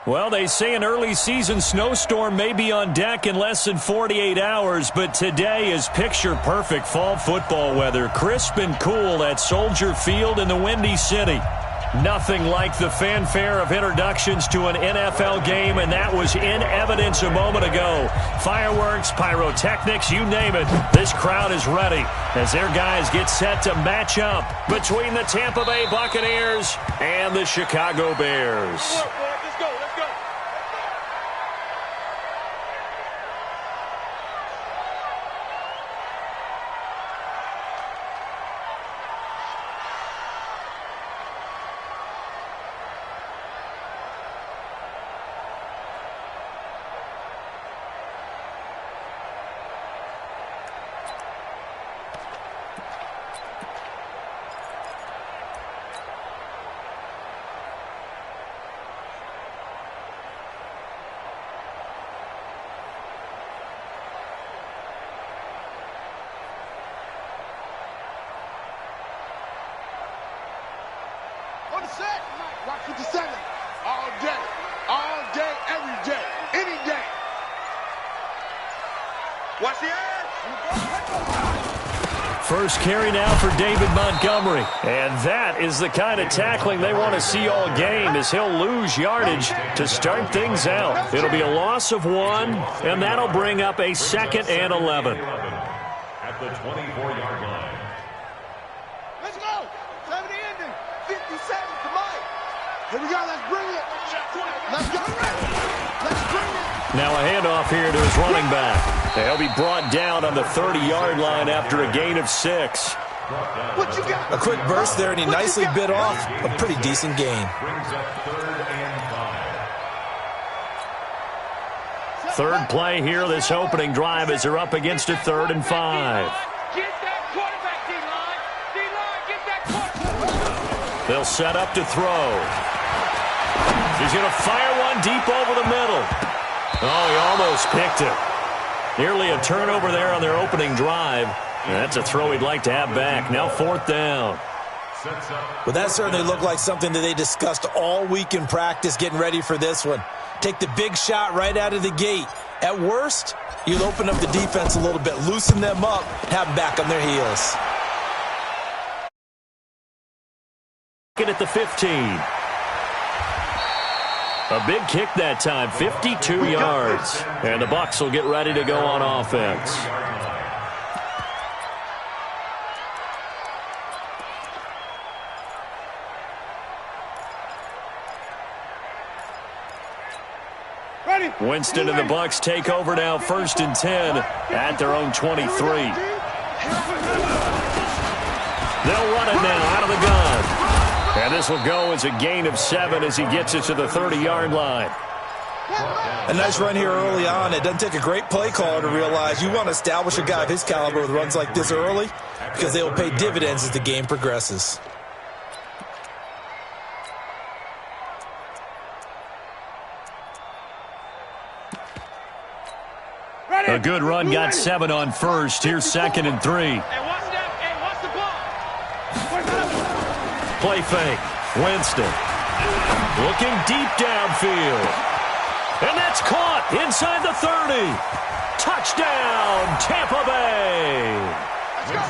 Well, they say an early season snowstorm may be on deck in less than 48 hours, but today is picture-perfect fall football weather. Crisp and cool at Soldier Field in the Windy City. Nothing like the fanfare of introductions to an NFL game, and that was in evidence a moment ago. Fireworks, pyrotechnics, you name it. This crowd is ready as their guys get set to match up between the Tampa Bay Buccaneers and the Chicago Bears. Watch 57. All day, every day, any day. Watch the air. First carry now for David Montgomery. And that is the kind of tackling they want to see all game, as he'll lose yardage to start things out. It'll be a loss of 1, and that'll bring up a 2nd and 11. At the 24-yard line. Let's go. 70 ending. 57. Come on. Here we go. Let's bring it. Let's go. Let's bring it. Now a handoff here to his running back. He'll be brought down on the 30-yard line after a gain of 6. What you got? A quick burst there, and he nicely bit off a pretty decent gain. Brings up 3rd and 5. Third play here, this opening drive, as they're up against a 3rd and 5. Get that quarterback, D-line. D-line, get that quarterback. They'll set up to throw. He's going to fire one deep over the middle. Oh, he almost picked it. Nearly a turnover there on their opening drive. And that's a throw he'd like to have back. Now 4th down. Well, that certainly looked like something that they discussed all week in practice getting ready for this one. Take the big shot right out of the gate. At worst, you'll open up the defense a little bit, loosen them up, have them back on their heels. Get at the 15. A big kick that time, 52 yards. And the Bucs will get ready to go on offense. Winston and the Bucs take over now, 1st and 10 at their own 23. They'll run it now out of the gun. And this will go as a gain of 7 as he gets it to the 30-yard line. A nice run here early on. It doesn't take a great play caller to realize you want to establish a guy of his caliber with runs like this early, because they will pay dividends as the game progresses. A good run, got 7 on first. Here's 2nd and 3. Play fake. Winston. Looking deep downfield. And that's caught inside the 30. Touchdown, Tampa Bay.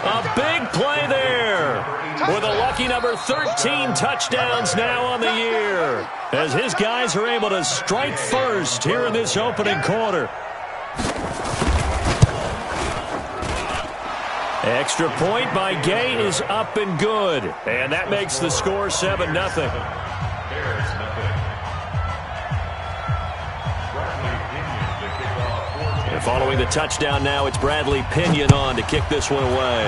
A big play there. With a lucky number 13 touchdowns now on the year, as his guys are able to strike first here in this opening quarter. Extra point by Gay is up and good. And that makes the score 7-0. And following the touchdown now, it's Bradley Pinion on to kick this one away.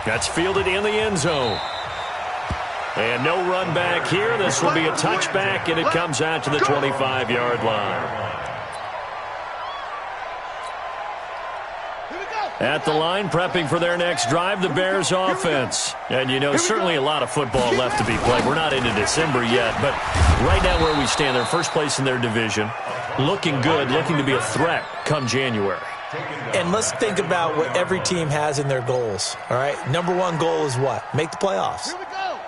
That's fielded in the end zone. And no run back here. This will be a touchback, and it comes out to the 25-yard line. At the line, prepping for their next drive, the Bears offense. And, you know, certainly a lot of football left to be played. We're not into December yet, but right now where we stand, they're first place in their division. Looking good, looking to be a threat come January. And let's think about what every team has in their goals, all right? Number one goal is what? Make the playoffs.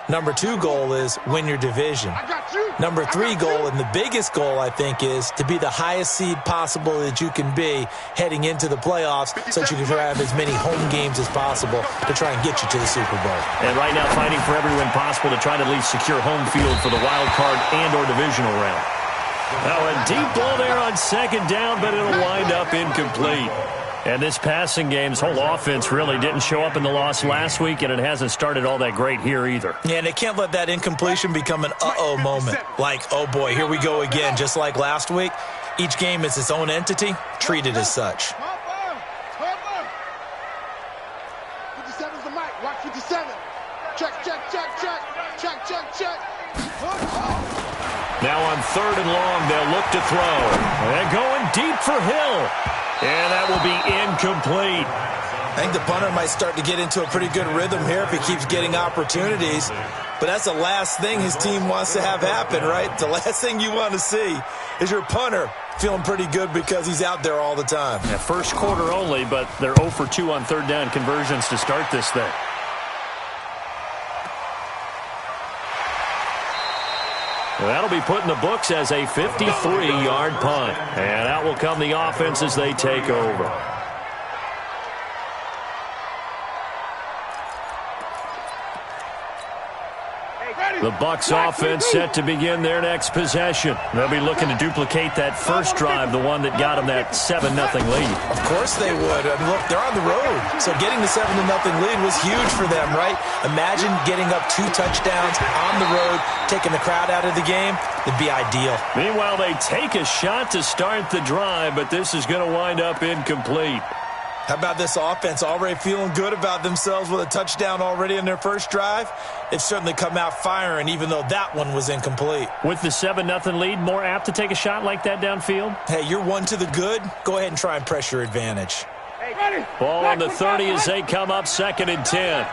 Number 2 goal is win your division. Number 3 goal, and the biggest goal, I think, is to be the highest seed possible that you can be heading into the playoffs so that you can try to have as many home games as possible to try and get you to the Super Bowl. And right now fighting for every win possible to try to at least secure home field for the wild card and or divisional round. Now a deep ball there on second down, but it'll wind up incomplete. And this passing game's whole offense really didn't show up in the loss last week, and it hasn't started all that great here either. Yeah, and they can't let that incompletion become an uh-oh moment. Like, oh boy, here we go again, just like last week. Each game is its own entity, treated as such. 57's the mic. Watch 57. Check. Now on 3rd and long, they'll look to throw. They're going deep for Hill. And that will be incomplete. I think the punter might start to get into a pretty good rhythm here if he keeps getting opportunities. But that's the last thing his team wants to have happen, right? The last thing you want to see is your punter feeling pretty good because he's out there all the time. Yeah, first quarter only, but they're 0 for 2 on 3rd down conversions to start this thing. Well, that'll be put in the books as a 53-yard punt. And out will come the offense as they take over. The Bucs offense set to begin their next possession. They'll be looking to duplicate that first drive, the one that got them that 7-0 lead. Of course they would. I mean, look, they're on the road. So getting the 7-0 lead was huge for them, right? Imagine getting up 2 touchdowns on the road, taking the crowd out of the game. It'd be ideal. Meanwhile, they take a shot to start the drive, but this is going to wind up incomplete. How about this offense already feeling good about themselves with a touchdown already in their first drive? They've certainly come out firing, even though that one was incomplete. With the 7-0 lead, more apt to take a shot like that downfield? Hey, you're 1 to the good. Go ahead and try and press your advantage. Ball on the 30 as they come up 2nd and 10.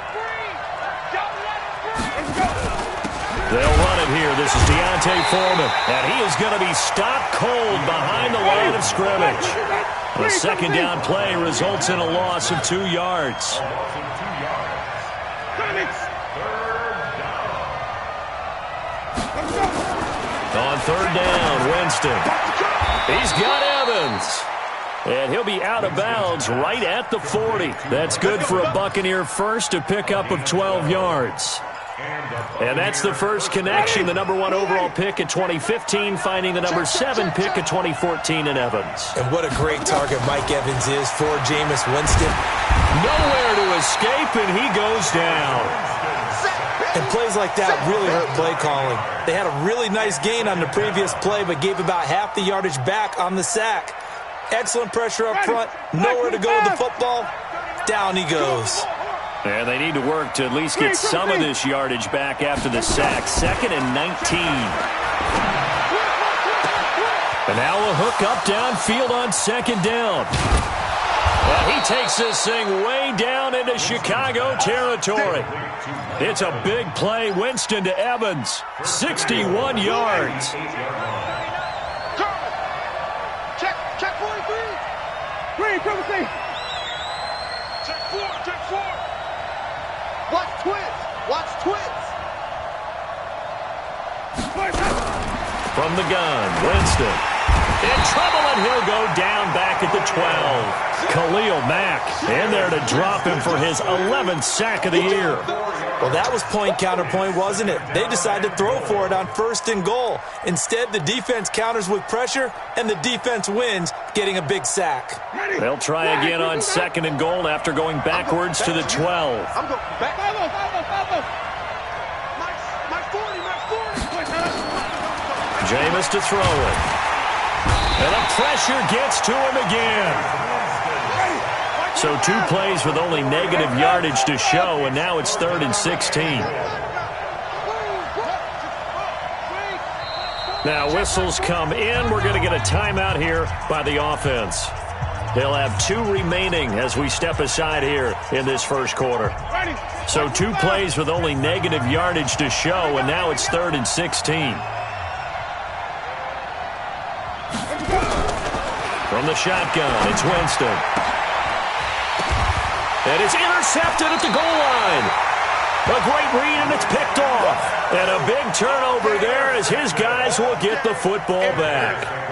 They'll run it here. This is Deontay Foreman, and he is going to be stopped cold behind the line of scrimmage. The 2nd down play results in a loss of 2 yards. On 3rd down, Winston. He's got Evans. And he'll be out of bounds right at the 40. That's good for a Buccaneer first, a pickup of 12 yards. And that's the first connection, the number 1 overall pick in 2015, finding the number 7 pick in 2014 in Evans. And what a great target Mike Evans is for Jameis Winston. Nowhere to escape, and he goes down. And plays like that really hurt play calling. They had a really nice gain on the previous play, but gave about half the yardage back on the sack. Excellent pressure up front, nowhere to go with the football. Down he goes. And they need to work to at least get some of this yardage back after the sack. 2nd and 19. And now a hook up downfield on 2nd down. And he takes this thing way down into Chicago territory. It's a big play. Winston to Evans. 61 yards. Check 43. Green, come and see. Check 4. Watch twins. From the gun, Winston. In trouble, and he'll go down back at the 12. Khalil Mack in there to drop him for his 11th sack of the year. Well, that was point counterpoint, wasn't it? They decided to throw for it on 1st and goal. Instead, the defense counters with pressure, and the defense wins, getting a big sack. They'll try again on 2nd and goal after going backwards to the 12. I'm going back. Jameis to throw it. And the pressure gets to him again. So 2 plays with only negative yardage to show, and now it's 3rd and 16. Now whistles come in. We're going to get a timeout here by the offense. They'll have 2 remaining as we step aside here in this first quarter. So 2 plays with only negative yardage to show, and now it's 3rd and 16. From the shotgun, it's Winston. And it's intercepted at the goal line. A great read, and it's picked off. And a big turnover there as his guys will get the football back.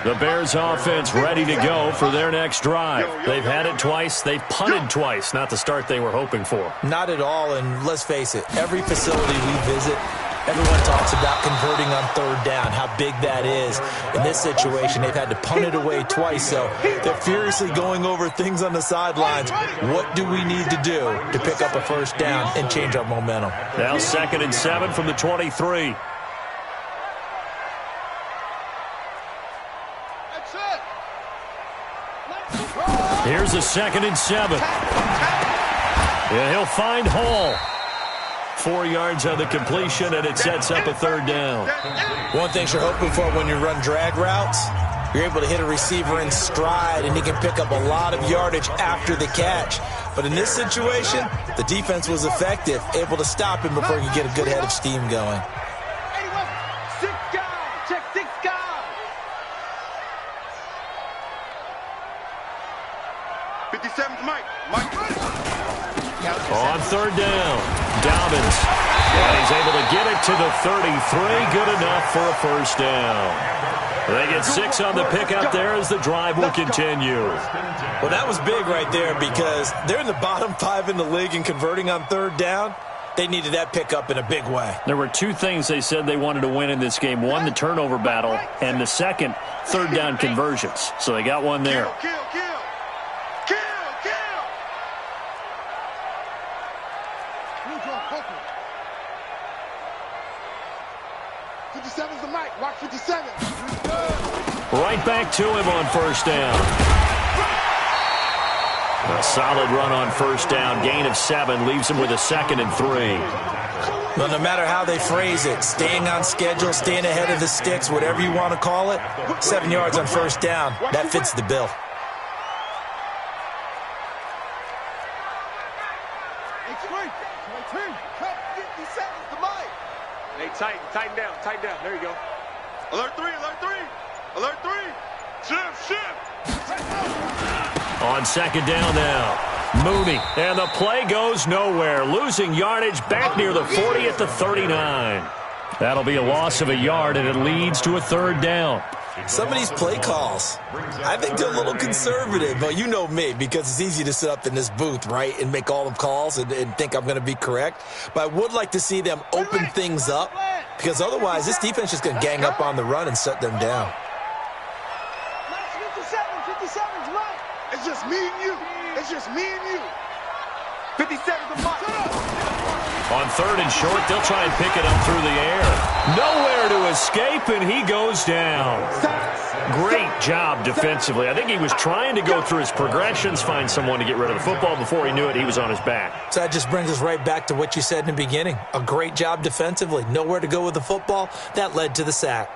The Bears offense ready to go for their next drive. They've had it twice. They've punted twice. Not the start they were hoping for. Not at all, and let's face it, every facility we visit, everyone talks about converting on third down, how big that is. In this situation, they've had to punt it away twice, so they're furiously going over things on the sidelines. What do we need to do to pick up a first down and change our momentum? Now 2nd and 7 from the 23. Here's a 2nd and 7. And he'll find Hall. 4 yards on the completion, and it sets up a third down. One thing you're hoping for when you run drag routes, you're able to hit a receiver in stride, and he can pick up a lot of yardage after the catch. But in this situation, the defense was effective, able to stop him before he could get a good head of steam going. 6 guys. Check 6 guys. On third down, Dobbins. And he's able to get it to the 33. Good enough for a first down. They get 6 on the pickup there as the drive will continue. Well, that was big right there because they're in the bottom 5 in the league in converting on third down. They needed that pickup in a big way. There were 2 things they said they wanted to win in this game. One, the turnover battle, and the second, third down conversions. So they got one there. Kill. 57's the mic. Watch 57. Right back to him on first down. A solid run on first down. Gain of 7 leaves him with a 2nd and 3. Well, no matter how they phrase it, staying on schedule, staying ahead of the sticks, whatever you want to call it, 7 yards on first down, that fits the bill. Hey, tighten down. There you go. Alert 3. Shift. On second down now, Mooney. And the play goes nowhere. Losing yardage back near the 40 at the 39. That'll be a loss of a yard, and it leads to a third down. Some of these play calls, I think they're a little conservative. But you know me, because it's easy to sit up in this booth, right, and make all the calls and think I'm going to be correct. But I would like to see them open things up, because otherwise this defense is just going to gang up on the run and shut them down. 57's right. It's just me and you. 57's the mark. On third and short, they'll try and pick it up through the air. Nowhere to escape, and he goes down. Great job defensively. I think he was trying to go through his progressions, find someone to get rid of the football. Before he knew it, he was on his back. So that just brings us right back to what you said in the beginning. A great job defensively. Nowhere to go with the football. That led to the sack.